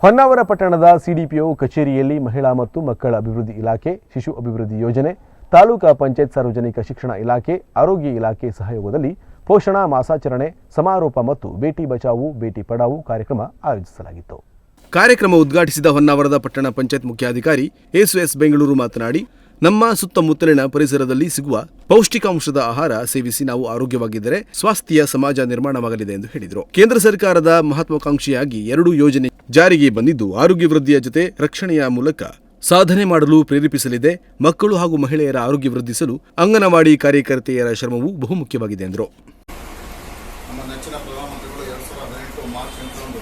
ಹೊನ್ನಾವರ ಪಟ್ಟಣದ ಸಿಡಿಪಿಒ ಕಚೇರಿಯಲ್ಲಿ ಮಹಿಳಾ ಮತ್ತು ಮಕ್ಕಳ ಅಭಿವೃದ್ಧಿ ಇಲಾಖೆ, ಶಿಶು ಅಭಿವೃದ್ಧಿ ಯೋಜನೆ, ತಾಲೂಕಾ ಪಂಚಾಯತ್ ಸಾರ್ವಜನಿಕ ಶಿಕ್ಷಣ ಇಲಾಖೆ, ಆರೋಗ್ಯ ಇಲಾಖೆ ಸಹಯೋಗದಲ್ಲಿ ಪೋಷಣಾ ಮಾಸಾಚರಣೆ ಸಮಾರೋಪ ಮತ್ತು ಬೇಟಿ ಬಚಾವೋ ಬೇಟಿ ಪಢಾವೋ ಕಾರ್ಯಕ್ರಮ ಆಯೋಜಿಸಲಾಗಿತ್ತು. ಕಾರ್ಯಕ್ರಮ ಉದ್ಘಾಟಿಸಿದ ಹೊನ್ನಾವರದ ಪಟ್ಟಣ ಪಂಚಾಯತ್ ಮುಖ್ಯಾಧಿಕಾರಿ ಎಸ್ ಬೆಂಗಳೂರು ಮಾತನಾಡಿ, ನಮ್ಮ ಸುತ್ತಮುತ್ತಲಿನ ಪರಿಸರದಲ್ಲಿ ಸಿಗುವ ಪೌಷ್ಟಿಕಾಂಶದ ಆಹಾರ ಸೇವಿಸಿ ನಾವು ಆರೋಗ್ಯವಾಗಿದ್ದರೆ ಸ್ವಾಸ್ಥ್ಯ ಸಮಾಜ ನಿರ್ಮಾಣವಾಗಲಿದೆ ಎಂದು ಹೇಳಿದರು. ಕೇಂದ್ರ ಸರ್ಕಾರದ ಮಹತ್ವಾಕಾಂಕ್ಷಿಯಾಗಿ 2 ಯೋಜನೆ ಜಾರಿಗೆ ಬಂದಿದ್ದು ಆರೋಗ್ಯ ವೃದ್ಧಿಯ ಜೊತೆ ರಕ್ಷಣೆಯ ಮೂಲಕ ಸಾಧನೆ ಮಾಡಲು ಪ್ರೇರೇಪಿಸಲಿದೆ. ಮಕ್ಕಳು ಹಾಗೂ ಮಹಿಳೆಯರ ಆರೋಗ್ಯ ವೃದ್ಧಿಸಲು ಅಂಗನವಾಡಿ ಕಾರ್ಯಕರ್ತೆಯರ ಶ್ರಮವು ಬಹುಮುಖ್ಯವಾಗಿದೆ ಎಂದರು. ನಮ್ಮ ನೆಚ್ಚಿನ ಪ್ರಧಾನಮಂತ್ರಿಗಳು 2018 ಮಾರ್ಚ್ 8ರಂದು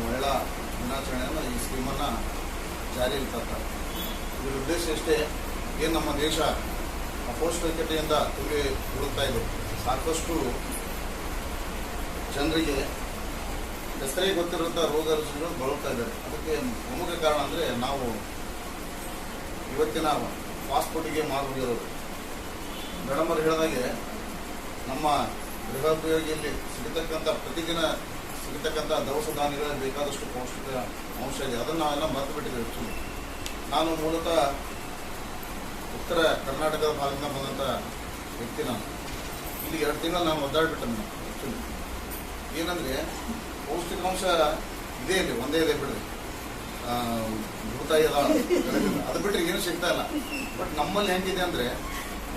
ಮಹಿಳಾ ದಿನಾಚರಣೆಯನ್ನು ಈ ಸ್ಕೀಮನ್ನು ಜಾರಿಗೆ ತಂತಾರೆ. ಇದರ ಉದ್ದೇಶ ಇಷ್ಟೇ, ಏನು ನಮ್ಮ ದೇಶ ಅಪೌಷ್ಟಿಕತೆಯಿಂದ ತುಂಬಿ ಬಿಡುತ್ತಾ ಇದೆ. ಸಾಕಷ್ಟು ಜನರಿಗೆ ಹೆಸರಿಗೆ ಗೊತ್ತಿರುವಂಥ ರೋಗ ರುಜಿನಗಳು ಬಳಲ್ತಾ ಇದ್ದಾರೆ. ಅದಕ್ಕೆ ಪ್ರಮುಖ ಕಾರಣ ಅಂದರೆ ನಾವು ಇವತ್ತಿನ ಫಾಸ್ಟ್ ಫುಡ್ಗೆ ಮಾರುವುದಿರೋದು. ಮೇಡಮರು ಹೇಳಿದಾಗೆ ನಮ್ಮ ಗೃಹೋಪಯೋಗಿಯಲ್ಲಿ ಪ್ರತಿದಿನ ಸಿಗತಕ್ಕಂಥ ದವಸ ಧಾನ್ಯಗಳ ಬೇಕಾದಷ್ಟು ಪೌಷ್ಟಿಕ ಅಂಶ ಇದೆ. ಅದನ್ನು ನಾವೆಲ್ಲ ಮರೆತು ಬಿಟ್ಟಿದ್ದೇವೆ. ಆ್ಯಕ್ಚುಲಿ ನಾನು ಮೂಲತಃ ಉತ್ತರ ಕರ್ನಾಟಕದ ಭಾಗದಿಂದ ಬಂದಂಥ ವ್ಯಕ್ತಿ. ನಾನು ಇಲ್ಲಿ 2 ತಿಂಗಳು ನಾನು ಒದ್ದಾಡಿಬಿಟ್ಟೆ. ನಾನು ಆ್ಯಕ್ಚುಲಿ ಏನಂದರೆ ಪೌಷ್ಟಿಕಾಂಶ ಇದೇ ಇದೆ, ಒಂದೇ ಇದೆ ಬಿಡ್ರಿ, ಭೂತಾಯಿ ಅದ, ಅದು ಬಿಟ್ಟರೆ ಏನು ಸಿಗ್ತಾ ಇಲ್ಲ. ಬಟ್ ನಮ್ಮಲ್ಲಿ ಹೆಂಗಿದೆ ಅಂದರೆ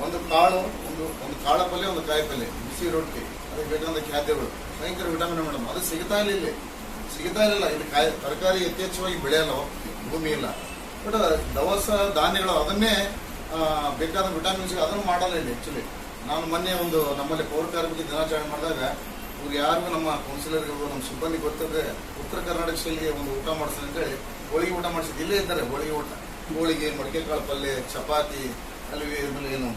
ಒಂದು ಕಾಳು, ಒಂದು ಕಾಳ ಪಲ್ಯ, ಒಂದು ಕಾಯಿ ಪಲ್ಯ, ಬಿಸಿ ರೊಟ್ಟಿ, ಅದಕ್ಕೆ ಬೇಕಾದಂಥ ಖಾದ್ಯಗಳು, ಭಯಂಕರ ವಿಟಮಿನ್ ಮೇಡಮ್, ಅದು ಸಿಗ್ತಾ ಇಲ್ಲ. ಇಲ್ಲಿ ತರಕಾರಿ ಯಥೇಚ್ಛವಾಗಿ ಬೆಳೆಯಲ್ಲ, ಭೂಮಿ ಇಲ್ಲ. ಬಟ್ ದವಸ ಧಾನ್ಯಗಳು ಅದನ್ನೇ ಬೇಕಾದ ವಿಟಮಿನ್ಸ್ ಅದನ್ನು ಮಾಡಲ್ಲ ಇಲ್ಲಿ. ಆ್ಯಕ್ಚುಲಿ ನಾನು ಮೊನ್ನೆ ನಮ್ಮಲ್ಲಿ ಪೌರ ಕಾರ್ಮಿಕ ದಿನಾಚರಣೆ ಮಾಡಿದಾಗ ಇವ್ರು ಯಾರಿಗೂ ನಮ್ಮ ಕೌನ್ಸಿಲರ್ಗಳು ನಮ್ಮ ಸಿಬ್ಬಂದಿ ಗೊತ್ತಿದ್ರೆ ಉತ್ತರ ಕರ್ನಾಟಕ ಶೈಲಿಗೆ ಊಟ ಮಾಡಿಸ್ತಾರೆ ಅಂತೇಳಿ ಹೋಳಿಗೆ ಊಟ ಮಾಡಿಸಿದ್ದು. ಇಲ್ಲೇ ಇದ್ದಾರೆ ಹೋಳಿಗೆ, ಮಡಿಕೆಕಾಳು ಪಲ್ಯ, ಚಪಾತಿ, ಅಲ್ಲಿ ಏನು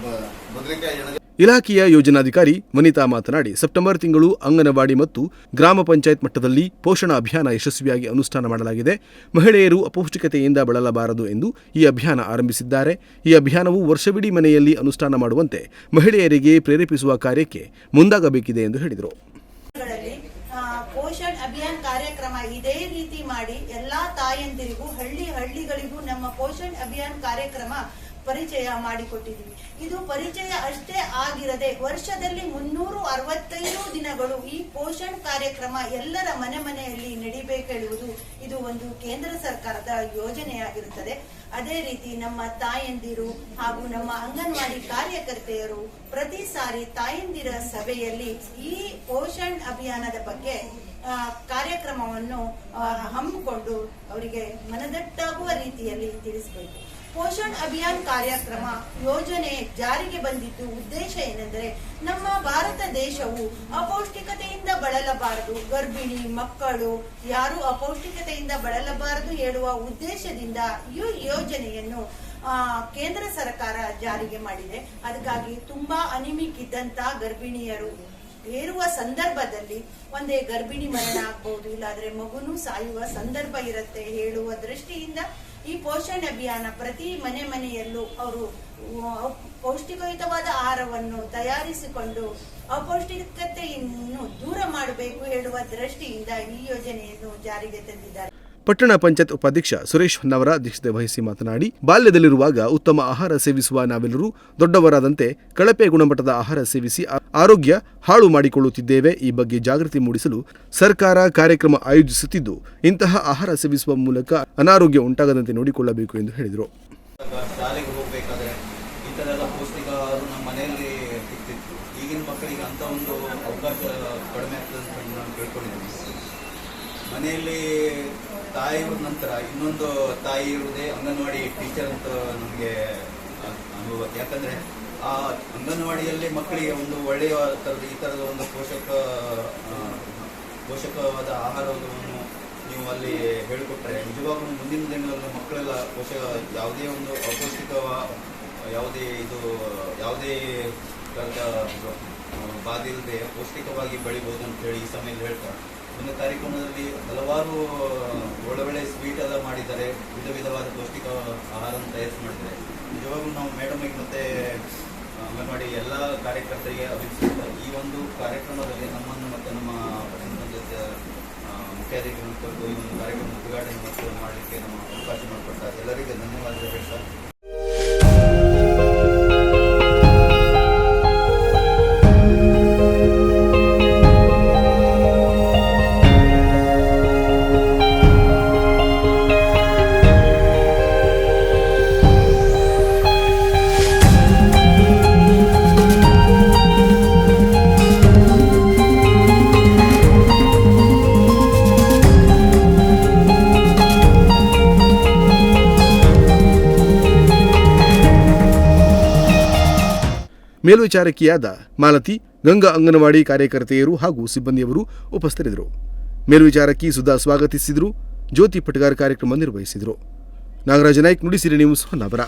ಬದನೆಕಾಯಿ ಎಣ್ಣೆ. ಇಲಾಖೆಯ ಯೋಜನಾಧಿಕಾರಿ ವನಿತಾ ಮಾತನಾಡಿ, ಸೆಪ್ಟೆಂಬರ್ ತಿಂಗಳು ಅಂಗನವಾಡಿ ಮತ್ತು ಗ್ರಾಮ ಪಂಚಾಯತ್ ಮಟ್ಟದಲ್ಲಿ ಪೋಷಣಾ ಅಭಿಯಾನ ಯಶಸ್ವಿಯಾಗಿ ಅನುಷ್ಠಾನ ಮಾಡಲಾಗಿದೆ. ಮಹಿಳೆಯರು ಅಪೌಷ್ಟಿಕತೆಯಿಂದ ಬಳಲಬಾರದು ಎಂದು ಈ ಅಭಿಯಾನ ಆರಂಭಿಸಿದ್ದಾರೆ. ಈ ಅಭಿಯಾನವು ವರ್ಷವಿಡೀ ಮನೆಯಲ್ಲಿ ಅನುಷ್ಠಾನ ಮಾಡುವಂತೆ ಮಹಿಳೆಯರಿಗೆ ಪ್ರೇರೇಪಿಸುವ ಕಾರ್ಯಕ್ಕೆ ಮುಂದಾಗಬೇಕಿದೆ ಎಂದು ಹೇಳಿದರು. ಪೋಷಣ್ ಅಭಿಯಾನ್ ಕಾರ್ಯಕ್ರಮ ಇದೇ ರೀತಿ ಮಾಡಿ ಎಲ್ಲಾ ತಾಯಂದಿರಿಗೂ ಹಳ್ಳಿಗಳಿಗೂ ನಮ್ಮ ಪೋಷಣ್ ಅಭಿಯಾನ್ ಕಾರ್ಯಕ್ರಮ ಪರಿಚಯ ಮಾಡಿಕೊಟ್ಟಿದ್ದೀವಿ. ಇದು ಪರಿಚಯ ಅಷ್ಟೇ ಆಗಿರದೆ ವರ್ಷದಲ್ಲಿ 365 ದಿನಗಳು ಈ ಪೋಷಣ್ ಕಾರ್ಯಕ್ರಮ ಎಲ್ಲರ ಮನೆಯಲ್ಲಿ ನಡಿಬೇಕೆಳುವುದು ಇದು ಒಂದು ಕೇಂದ್ರ ಸರ್ಕಾರದ ಯೋಜನೆಯಾಗಿರುತ್ತದೆ. ಅದೇ ರೀತಿ ನಮ್ಮ ತಾಯಂದಿರು ಹಾಗೂ ನಮ್ಮ ಅಂಗನವಾಡಿ ಕಾರ್ಯಕರ್ತೆಯರು ಪ್ರತಿ ಸಾರಿ ತಾಯಂದಿರ ಸಭೆಯಲ್ಲಿ ಈ ಪೋಷಣ್ ಅಭಿಯಾನದ ಬಗ್ಗೆ ಕಾರ್ಯಕ್ರಮವನ್ನು ಹಮ್ಮಿಕೊಂಡು ಅವರಿಗೆ ಮನದಟ್ಟಾಗುವ ರೀತಿಯಲ್ಲಿ ತಿಳಿಸಬೇಕು. ಪೋಷಣ್ ಅಭಿಯಾನ್ ಕಾರ್ಯಕ್ರಮ ಯೋಜನೆ ಜಾರಿಗೆ ಬಂದಿದ್ದು ಉದ್ದೇಶ ಏನೆಂದರೆ ನಮ್ಮ ಭಾರತ ದೇಶವು ಅಪೌಷ್ಟಿಕತೆಯಿಂದ ಬಳಲಬಾರದು, ಗರ್ಭಿಣಿ ಮಕ್ಕಳು ಯಾರು ಅಪೌಷ್ಟಿಕತೆಯಿಂದ ಬಳಲಬಾರದು ಹೇಳುವ ಉದ್ದೇಶದಿಂದ ಈ ಯೋಜನೆಯನ್ನು ಕೇಂದ್ರ ಸರ್ಕಾರ ಜಾರಿಗೆ ಮಾಡಿದೆ. ಅದಕ್ಕಾಗಿ ತುಂಬಾ ಅನಿಮಿಕ್ ಇದ್ದಂತ ಗರ್ಭಿಣಿಯರು ಏರುವ ಸಂದರ್ಭದಲ್ಲಿ ಒಂದೇ ಗರ್ಭಿಣಿ ಮರಣ ಆಗಬಹುದು, ಇಲ್ಲಾದ್ರೆ ಮಗುನು ಸಾಯುವ ಸಂದರ್ಭ ಇರುತ್ತೆ ಹೇಳುವ ದೃಷ್ಟಿಯಿಂದ ಈ ಪೋಷಣ್ ಅಭಿಯಾನ ಪ್ರತಿ ಮನೆಯಲ್ಲೂ ಅವರು ಪೌಷ್ಟಿಕಯುತವಾದ ಆಹಾರವನ್ನು ತಯಾರಿಸಿಕೊಂಡು ಅಪೌಷ್ಟಿಕತೆಯನ್ನು ದೂರ ಮಾಡಬೇಕು ಹೇಳುವ ದೃಷ್ಟಿಯಿಂದ ಈ ಯೋಜನೆಯನ್ನು ಜಾರಿಗೆ ತಂದಿದ್ದಾರೆ. ಪಟ್ಟಣ ಪಂಚಾಯತ್ ಉಪಾಧ್ಯಕ್ಷ ಸುರೇಶ್ ಹೊನ್ನವರ ಅಧ್ಯಕ್ಷತೆ ವಹಿಸಿ ಮಾತನಾಡಿ, ಬಾಲ್ಯದಲ್ಲಿರುವಾಗ ಉತ್ತಮ ಆಹಾರ ಸೇವಿಸುವ ನಾವೆಲ್ಲರೂ ದೊಡ್ಡವರಾದಂತೆ ಕಳಪೆ ಗುಣಮಟ್ಟದ ಆಹಾರ ಸೇವಿಸಿ ಆರೋಗ್ಯ ಹಾಳು ಮಾಡಿಕೊಳ್ಳುತ್ತಿದ್ದೇವೆ. ಈ ಬಗ್ಗೆ ಜಾಗೃತಿ ಮೂಡಿಸಲು ಸರ್ಕಾರ ಕಾರ್ಯಕ್ರಮ ಆಯೋಜಿಸುತ್ತಿದ್ದು, ಇಂತಹ ಆಹಾರ ಸೇವಿಸುವ ಮೂಲಕ ಅನಾರೋಗ್ಯ ಉಂಟಾಗದಂತೆ ನೋಡಿಕೊಳ್ಳಬೇಕು ಎಂದು ಹೇಳಿದರು. ಶಾಲೆಗೆ ಹೋಗಬೇಕಾದ್ರೆ ಈ ಥರ ಪೌಷ್ಟಿಕ ನಮ್ಮ ಮನೆಯಲ್ಲಿ ಸಿಗ್ತಿತ್ತು. ಈಗಿನ ಮಕ್ಕಳಿಗೆ ಅಂತ ಒಂದು ಅವಕಾಶ ಕಡಿಮೆ ಆಗ್ತದೆ ಅಂತ ನಾನು ಕೇಳ್ಕೊಂಡಿದ್ದೀನಿ. ಮನೆಯಲ್ಲಿ ತಾಯಿ ಇರೋದ ನಂತರ ಇನ್ನೊಂದು ತಾಯಿ ಇರುವುದೇ ಅಂಗನವಾಡಿ ಟೀಚರ್ ಅಂತ ನಮಗೆ ಅನುಭವ. ಯಾಕಂದರೆ ಆ ಅಂಗನವಾಡಿಯಲ್ಲಿ ಮಕ್ಕಳಿಗೆ ಒಂದು ಒಳ್ಳೆಯ ಈ ಥರದ ಒಂದು ಪೋಷಕವಾದ ಆಹಾರವನ್ನು ನೀವು ಅಲ್ಲಿ ಹೇಳಿಕೊಟ್ರೆ ನಿಜವಾಗ್ಲೂ ಮುಂದಿನ ದಿನಗಳಲ್ಲಿ ಮಕ್ಕಳೆಲ್ಲ ಯಾವುದೇ ಒಂದು ಅಪೌಷ್ಟಿಕ ಯಾವುದೇ ಬಾಧೆ ಇಲ್ಲದೆ ಪೌಷ್ಟಿಕವಾಗಿ ಬೆಳಿಬೋದು ಅಂತೇಳಿ ಈ ಸಮಯದಲ್ಲಿ ಹೇಳ್ತಾರೆ. ಒಂದು ಕಾರ್ಯಕ್ರಮದಲ್ಲಿ ಹಲವಾರು ಒಳ್ಳೆ ಸ್ವೀಟ್ ಎಲ್ಲ ಮಾಡಿದ್ದಾರೆ, ವಿಧವಾದ ಪೌಷ್ಟಿಕ ಆಹಾರವನ್ನು ತಯಾರಿಸಿ ಮಾಡಿದ್ದಾರೆ. ನಿಜವಾಗ್ಲೂ ನಾವು ಮೇಡಮಿಗೆ ಮತ್ತು ಅಂಗನವಾಡಿ ಎಲ್ಲ ಕಾರ್ಯಕರ್ತರಿಗೆ ಅಭಿನಂದಿಸುತ್ತಾರೆ. ಈ ಒಂದು ಕಾರ್ಯಕ್ರಮದಲ್ಲಿ ನಮ್ಮನ್ನು ಮತ್ತು ನಮ್ಮ ಮುಖ್ಯಾಧಿಕಾರಿಗಳು ಈ ಒಂದು ಕಾರ್ಯಕ್ರಮ ಉದ್ಘಾಟನೆ ಮತ್ತು ಮಾಡಲಿಕ್ಕೆ ನಮ್ಮ ಅವಕಾಶ ಮಾಡಿಕೊಡ್ತಾರೆ. ಎಲ್ಲರಿಗೆ ಧನ್ಯವಾದ ಹೇಳ್ತಾ ಮೇಲ್ವಿಚಾರಕಿಯಾದ ಮಾಲತಿ, ಗಂಗಾ ಅಂಗನವಾಡಿ ಕಾರ್ಯಕರ್ತೆಯರು ಹಾಗೂ ಸಿಬ್ಬಂದಿಯವರು ಉಪಸ್ಥಿತರಿದ್ದರು. ಮೇಲ್ವಿಚಾರಕಿ ಸುಧಾ ಸ್ವಾಗತಿಸಿದರು. ಜ್ಯೋತಿ ಪಟ್ಗಾರ್ ಕಾರ್ಯಕ್ರಮ ನಿರ್ವಹಿಸಿದರು. ನಾಗರಾಜ ನಾಯ್ಕ್, ನುಡಿಸಿರಿ ನ್ಯೂಸ್, ಹೊನ್ನಾವರ.